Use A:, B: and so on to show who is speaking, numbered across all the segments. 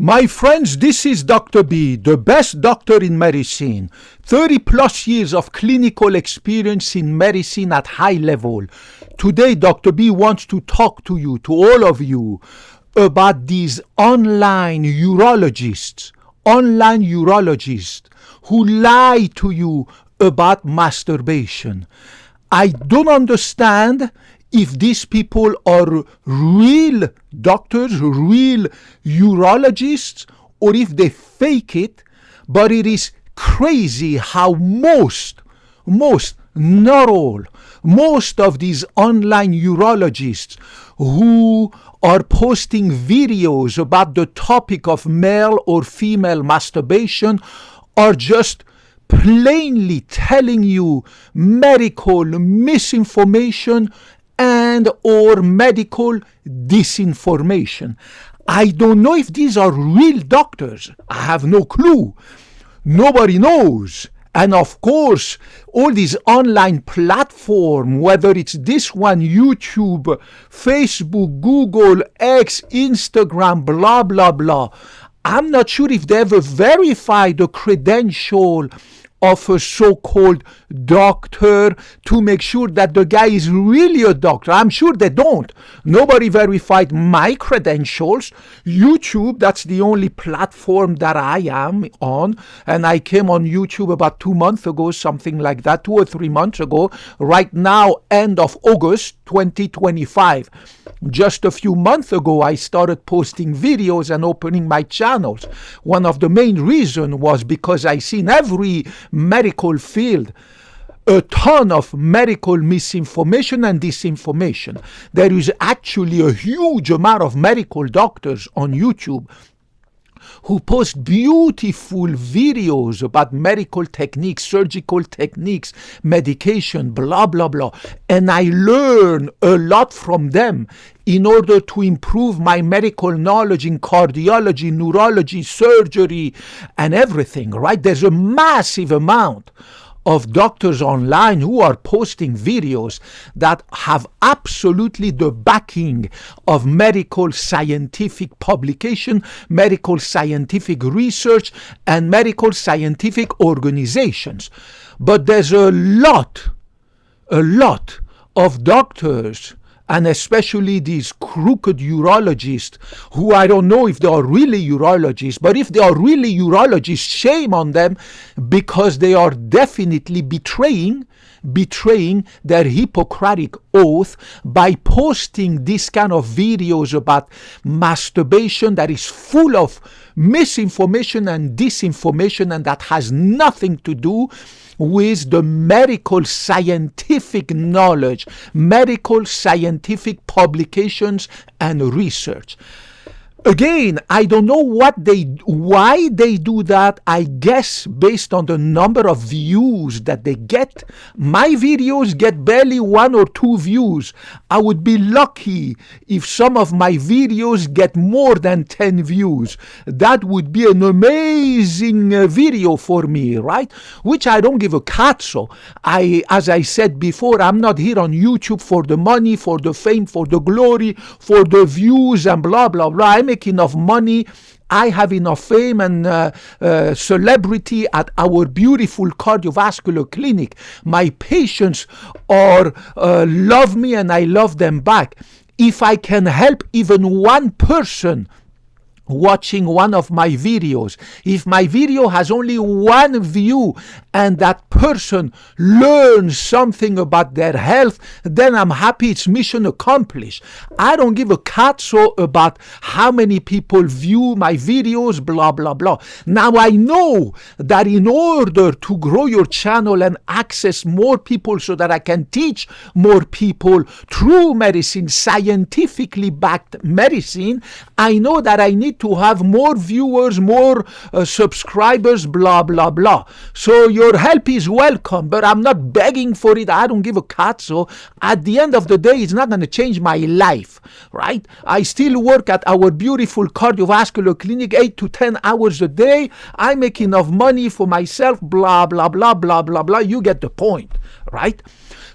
A: My friends, this is Dr. B, the best doctor in medicine. 30 plus years of clinical experience in medicine at high level. Today, Dr. B wants to talk to you, to all of you, about these online urologists who lie to you about masturbation. I don't understand if these people are real doctors, real urologists, or if they fake it, but it is crazy how most, not all, most of these online urologists who are posting videos about the topic of male or female masturbation are just plainly telling you medical misinformation and or medical disinformation. I don't know if these are real doctors. I have no clue. Nobody knows. And of course, all these online platforms, whether it's this one, YouTube, Facebook, Google, X, Instagram, blah, blah, blah, I'm not sure if they ever verify the credential of a so-called doctor to make sure that the guy is really a doctor. I'm sure they don't. Nobody verified my credentials. YouTube, that's the only platform that I am on. And I came on YouTube about 2 months ago, something like that, 2 or 3 months ago. Right now, end of August 2025. Just a few months ago, I started posting videos and opening my channels. One of the main reasons was because I seen every medical field a ton of medical misinformation and disinformation. There is actually a huge amount of medical doctors on YouTube who post beautiful videos about medical techniques, surgical techniques, medication, blah, blah, blah. And I learn a lot from them in order to improve my medical knowledge in cardiology, neurology, surgery, and everything, right? There's a massive amount of doctors online who are posting videos that have absolutely the backing of medical scientific publication, medical scientific research, and medical scientific organizations. But there's a lot of doctors, and especially these crooked urologists, who I don't know if they are really urologists, but if they are really urologists, shame on them, because they are definitely betraying their Hippocratic oath by posting this kind of videos about masturbation that is full of misinformation and disinformation, and that has nothing to do with the medical scientific knowledge, medical scientific publications and research. Again, I don't know why they do that. I guess based on the number of views that they get. My videos get barely 1 or 2 views. I would be lucky if some of my videos get more than 10 views. That would be an amazing video for me, right? Which I don't give a cat. So as I said before, I'm not here on YouTube for the money, for the fame, for the glory, for the views and blah, blah, blah. I make enough money. I have enough fame and celebrity at our beautiful cardiovascular clinic. My patients are love me and I love them back. If I can help even one person watching one of my videos, if my video has only 1 view and that person learns something about their health, then I'm happy. It's mission accomplished. I don't give a cat so about how many people view my videos, blah, blah, blah. Now I know that in order to grow your channel and access more people so that I can teach more people true medicine, scientifically backed medicine, I know that I need to have more viewers, more subscribers, blah, blah, blah. So your help is welcome, but I'm not begging for it. I don't give a cat. So at the end of the day, it's not going to change my life, right? I still work at our beautiful cardiovascular clinic 8 to 10 hours a day. I make enough money for myself, blah, blah, blah, blah, blah, blah. You get the point, right?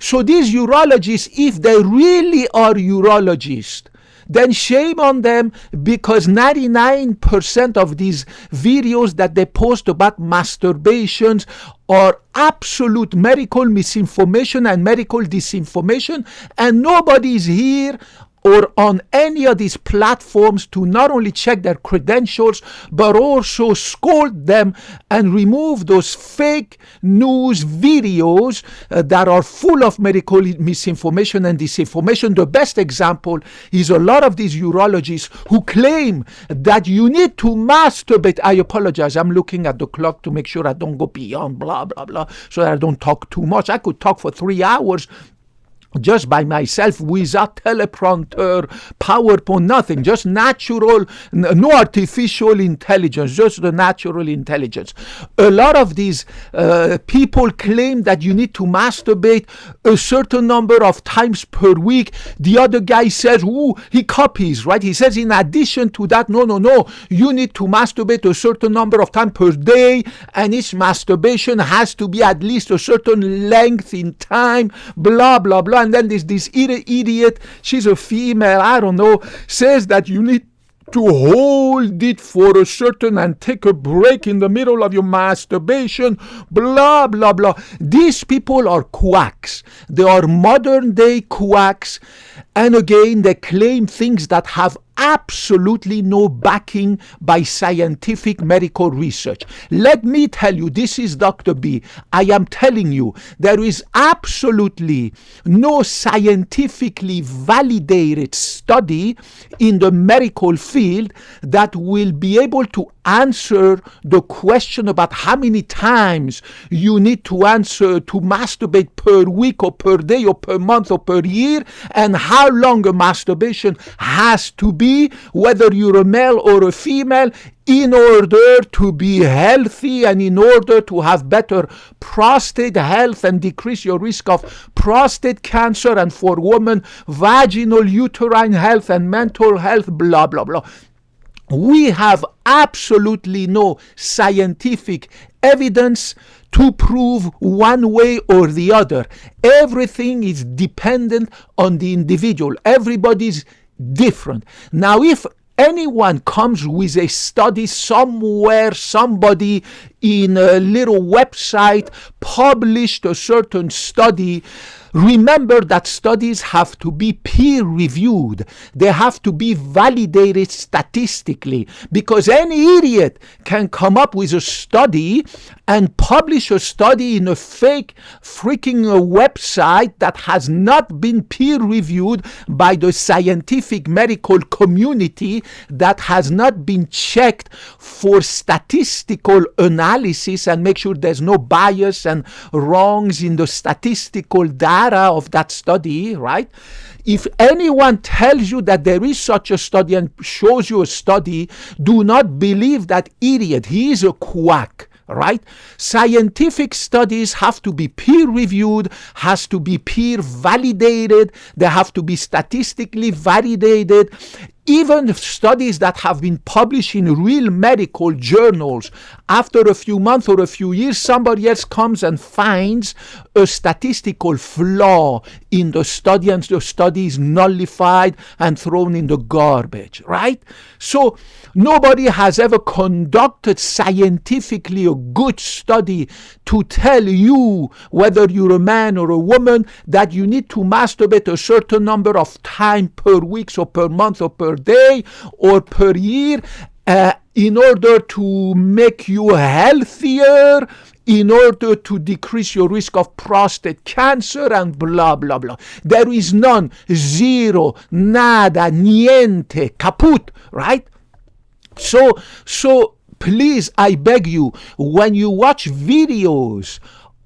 A: So these urologists, if they really are urologists, then shame on them, because 99% of these videos that they post about masturbations are absolute medical misinformation and medical disinformation, and nobody is here or on any of these platforms to not only check their credentials, but also scold them and remove those fake news videos that are full of medical misinformation and disinformation. The best example is a lot of these urologists who claim that you need to masturbate. I apologize, I'm looking at the clock to make sure I don't go beyond blah, blah, blah, so that I don't talk too much. I could talk for 3 hours just by myself, without teleprompter, PowerPoint, nothing, just natural, no artificial intelligence, just the natural intelligence. A lot of these people claim that you need to masturbate a certain number of times per week. The other guy says, he copies, right? He says, in addition to that, no, you need to masturbate a certain number of times per day, and each masturbation has to be at least a certain length in time, blah, blah, blah. And then this idiot, she's a female, I don't know, says that you need to hold it for a certain and take a break in the middle of your masturbation, blah, blah, blah. These people are quacks. They are modern day quacks. And again, they claim things that have absolutely no backing by scientific medical research. Let me tell you, this is Dr. B. I am telling you, there is absolutely no scientifically validated study in the medical field that will be able to answer the question about how many times you need to masturbate per week or per day or per month or per year, and how long a masturbation has to be, whether you're a male or a female, in order to be healthy and in order to have better prostate health and decrease your risk of prostate cancer, and for women, vaginal uterine health and mental health, blah, blah, blah. We have absolutely no scientific evidence to prove one way or the other. Everything is dependent on the individual. Everybody's different. Now, if anyone comes with a study somewhere, somebody in a little website published a certain study, remember that studies have to be peer-reviewed. They have to be validated statistically, because any idiot can come up with a study and publish a study in a fake freaking website that has not been peer-reviewed by the scientific medical community, that has not been checked for statistical analysis and make sure there's no bias and wrongs in the statistical data of that study, right? If anyone tells you that there is such a study and shows you a study, do not believe that idiot. He is a quack. Right? Scientific studies have to be peer-reviewed, has to be peer-validated, they have to be statistically validated. Even studies that have been published in real medical journals, after a few months or a few years, somebody else comes and finds a statistical flaw in the study, and the study is nullified and thrown in the garbage, right? So nobody has ever conducted scientifically a good study to tell you, whether you're a man or a woman, that you need to masturbate a certain number of times per week or per month or per day or per year in order to make you healthier, in order to decrease your risk of prostate cancer, and blah, blah, blah. There is none, zero, nada, niente, caput, right? So please, I beg you, when you watch videos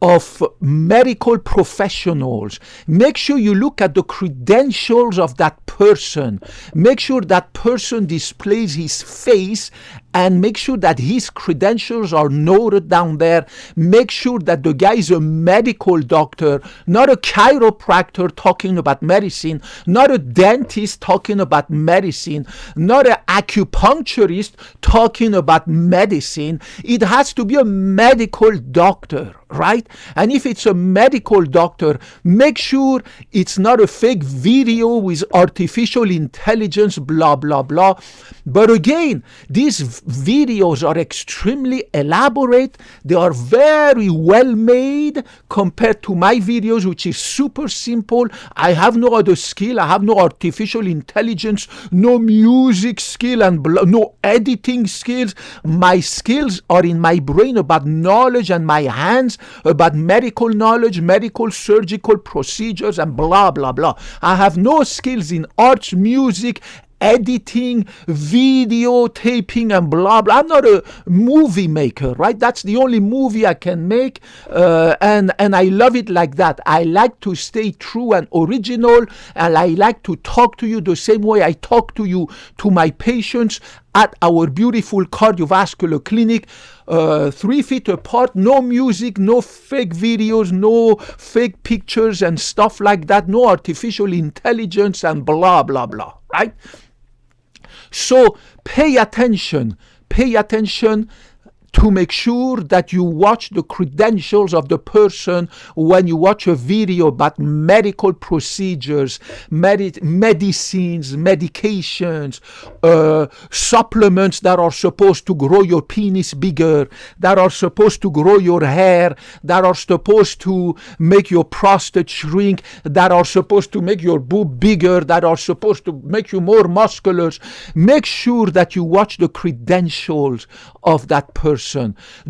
A: of medical professionals, make sure you look at the credentials of that person. Make sure that person displays his face and make sure that his credentials are noted down there. Make sure that the guy is a medical doctor, not a chiropractor talking about medicine, not a dentist talking about medicine, not an acupuncturist talking about medicine. It has to be a medical doctor, right? And if it's a medical doctor, make sure it's not a fake video with artificial intelligence, blah, blah, blah. But again, these videos are extremely elaborate. They are very well made compared to my videos, which is super simple. I have no other skill. I have no artificial intelligence, no music skill, and no editing skills. My skills are in my brain about knowledge, and my hands about medical knowledge, medical surgical procedures, and blah, blah, blah. I have no skills in arts, music, editing, video taping, and blah, blah. I'm not a movie maker, right? That's the only movie I can make, and I love it like that. I like to stay true and original, and I like to talk to you the same way I talk to you, to my patients at our beautiful cardiovascular clinic, 3 feet apart, no music, no fake videos, no fake pictures and stuff like that, no artificial intelligence and blah, blah, blah, right? So pay attention to make sure that you watch the credentials of the person when you watch a video about medical procedures, medicines, medications, supplements that are supposed to grow your penis bigger, that are supposed to grow your hair, that are supposed to make your prostate shrink, that are supposed to make your boob bigger, that are supposed to make you more muscular. Make sure that you watch the credentials of that person.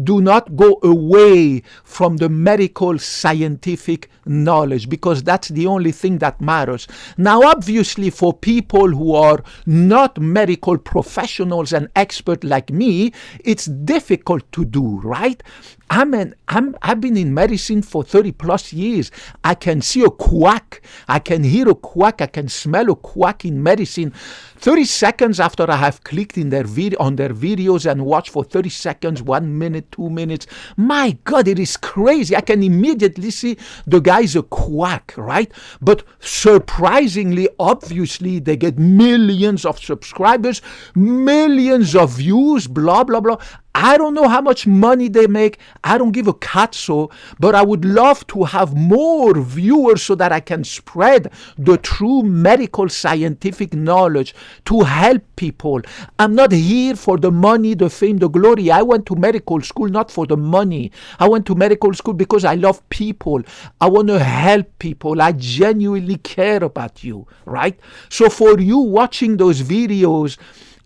A: Do not go away from the medical scientific knowledge, because that's the only thing that matters. Now, obviously, for people who are not medical professionals and experts like me, it's difficult to do, right? I've been in medicine for 30 plus years. I can see a quack. I can hear a quack. I can smell a quack in medicine. 30 seconds after I have clicked in on their videos and watched for 30 seconds, 1 minute, 2 minutes. My God, it is crazy. I can immediately see the guy's a quack, right? But surprisingly, obviously, they get millions of subscribers, millions of views, blah, blah, blah. I don't know how much money they make. I don't give a catso, but I would love to have more viewers so that I can spread the true medical scientific knowledge to help people. I'm not here for the money, the fame, the glory. I went to medical school not for the money. I went to medical school because I love people. I want to help people. I genuinely care about you, right? So for you watching those videos,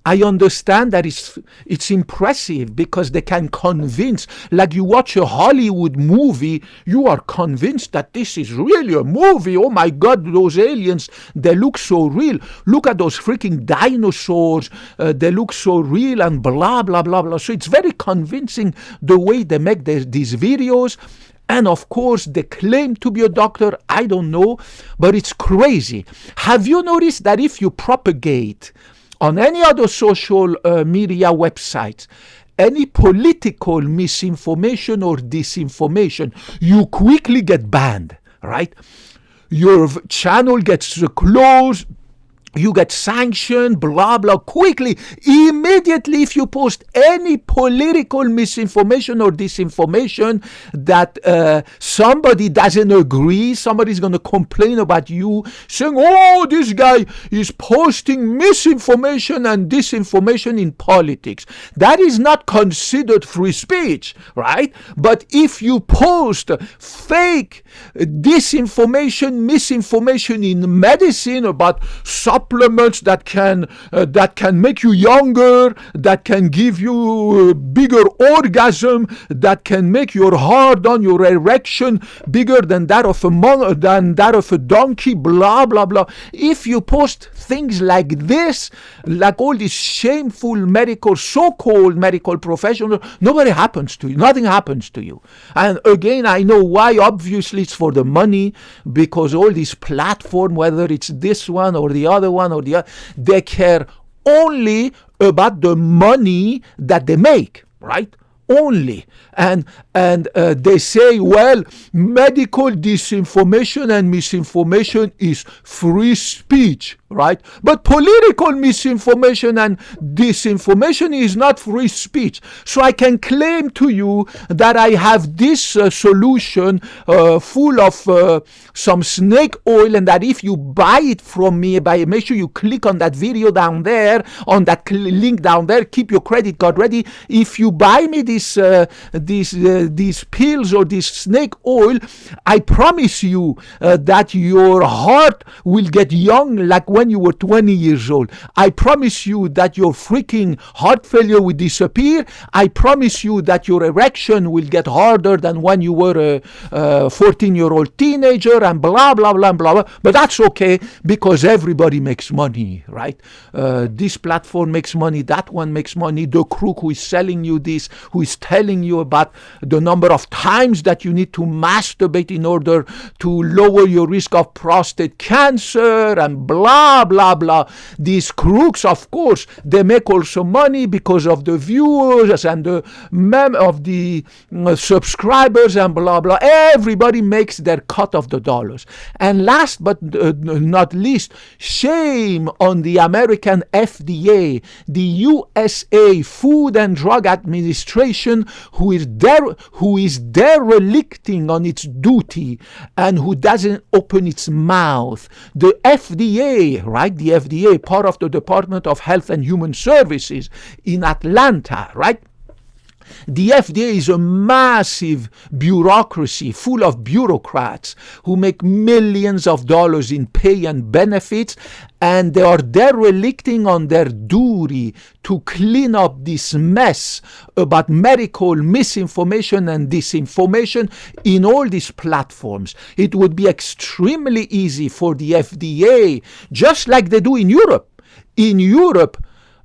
A: I understand that it's impressive because they can convince, like you watch a Hollywood movie, you are convinced that this is really a movie. Oh my God, those aliens, they look so real. Look at those freaking dinosaurs, they look so real and blah, blah, blah, blah. So it's very convincing the way they make these videos. And of course, they claim to be a doctor. I don't know, but it's crazy. Have you noticed that if you propagate on any other social media websites any political misinformation or disinformation, you quickly get banned, right? Your channel gets closed, you get sanctioned, blah, blah, quickly, immediately. If you post any political misinformation or disinformation that somebody doesn't agree, somebody's going to complain about you, saying, oh, this guy is posting misinformation and disinformation in politics. That is not considered free speech, right? But if you post fake disinformation, misinformation in medicine about supplements that can make you younger, that can give you bigger orgasm, that can make your hard on your erection bigger than that of a donkey, blah blah blah. If you post things like this, like all these shameful so-called medical professionals, nothing happens to you. And again, I know why. Obviously, it's for the money, because all these platforms, whether it's this one or the other one or the other, they care only about the money that they make, right? Only. And they say, well, medical disinformation and misinformation is free speech, right? But political misinformation and disinformation is not free speech. So I can claim to you that I have this solution full of some snake oil, and that if you buy it from me, make sure you click on that video down there, on that link down there, keep your credit card ready. If you buy me these pills or this snake oil, I promise you that your heart will get young like when you were 20 years old. I promise you that your freaking heart failure will disappear. I promise you that your erection will get harder than when you were a 14-year-old teenager, and blah, blah, blah, blah, blah. But that's okay, because everybody makes money, right? This platform makes money, that one makes money. The crook who is selling you this, who is telling you about the number of times that you need to masturbate in order to lower your risk of prostate cancer, and blah, blah, blah. These crooks, of course, they make also money because of the viewers and the subscribers and blah, blah. Everybody makes their cut of the dollars. And last but not least, shame on the American FDA, the USA Food and Drug Administration, who is derelicting on its duty and who doesn't open its mouth. The FDA, right? The FDA, part of the Department of Health and Human Services in Atlanta, right? The FDA is a massive bureaucracy full of bureaucrats who make millions of dollars in pay and benefits, and they are derelicting on their duty to clean up this mess about medical misinformation and disinformation in all these platforms. It would be extremely easy for the FDA, just like they do in Europe. In Europe,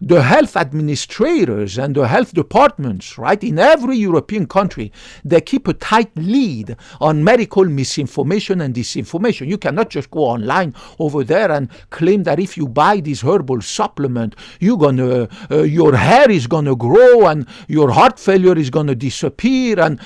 A: the health administrators and the health departments, right, in every European country, they keep a tight lead on medical misinformation and disinformation. You cannot just go online over there and claim that if you buy this herbal supplement, your hair is gonna grow and your heart failure is gonna disappear, and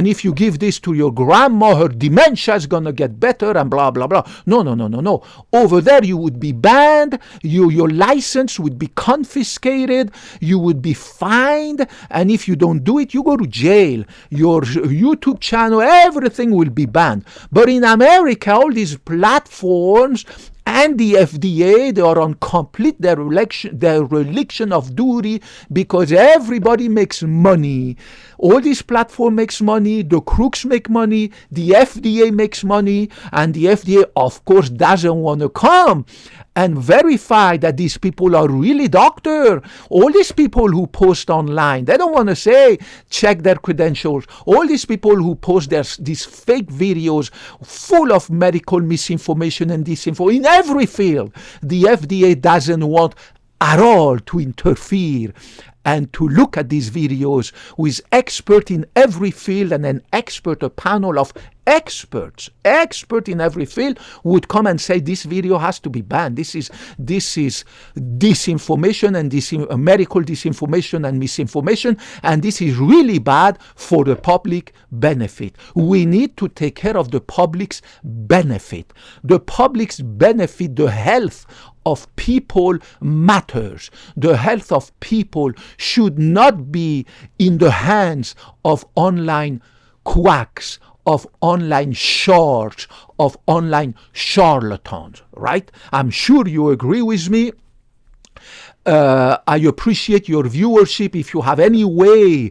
A: if you give this to your grandma, her dementia is gonna get better, and blah blah blah. No. Over there, you would be banned. Your license would be confiscated, you would be fined, and if you don't do it, you go to jail. Your YouTube channel, everything will be banned. But in America, all these platforms and the FDA, they are on complete dereliction of duty, because everybody makes money. All these platforms makes money, the crooks make money, the FDA makes money, and the FDA, of course, doesn't want to come and verify that these people are really doctors. All these people who post online, they don't want to say, check their credentials. All these people who post these fake videos full of medical misinformation and disinformation in every field, the FDA doesn't want at all to interfere and to look at these videos with expert in every field, and a panel of expert in every field would come and say this video has to be banned. This is disinformation and medical disinformation and misinformation, and this is really bad for the public benefit. We need to take care of the public's benefit. The public's benefit, the health of people matters. The health of people should not be in the hands of online quacks, of online sharks, of online charlatans, right? I'm sure you agree with me. I appreciate your viewership. If you have any way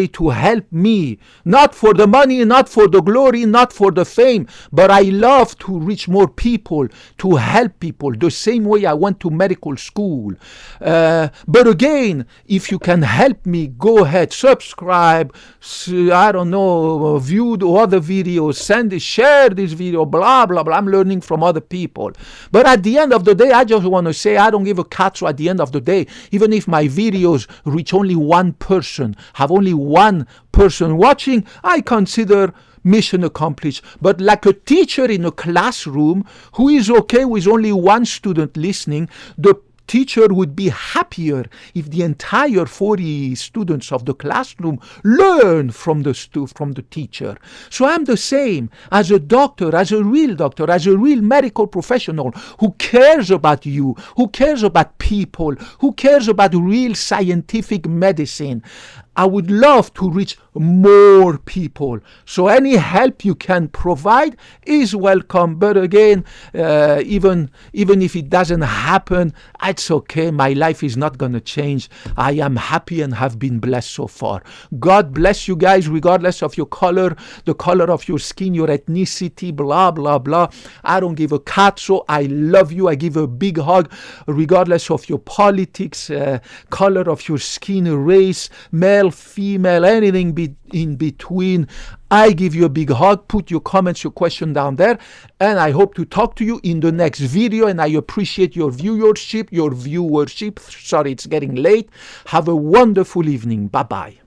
A: to help me, not for the money, not for the glory, not for the fame, but I love to reach more people, to help people, the same way I went to medical school. But again, if you can help me, go ahead, subscribe, view the other videos, share this video, blah, blah, blah. I'm learning from other people. But at the end of the day, I just want to say I don't give a cat's at the end of the day. Even if my videos reach only one person, have only one person watching, I consider mission accomplished. But like a teacher in a classroom who is okay with only one student listening, the teacher would be happier if the entire 40 students of the classroom learn from the teacher. So I'm the same as a doctor, as a real medical professional who cares about you, who cares about people, who cares about real scientific medicine. I would love to reach more people. So any help you can provide is welcome. But again, even if it doesn't happen, it's okay. My life is not going to change. I am happy and have been blessed so far. God bless you guys, regardless of your color, the color of your skin, your ethnicity, blah, blah, blah. I don't give a cat, so I love you. I give a big hug, regardless of your politics, color of your skin, race, male, female, anything in between. I give you a big hug. Put your comments, your question down there, and I hope to talk to you in the next video. And I appreciate your viewership. Sorry, it's getting late. Have a wonderful evening. Bye-bye.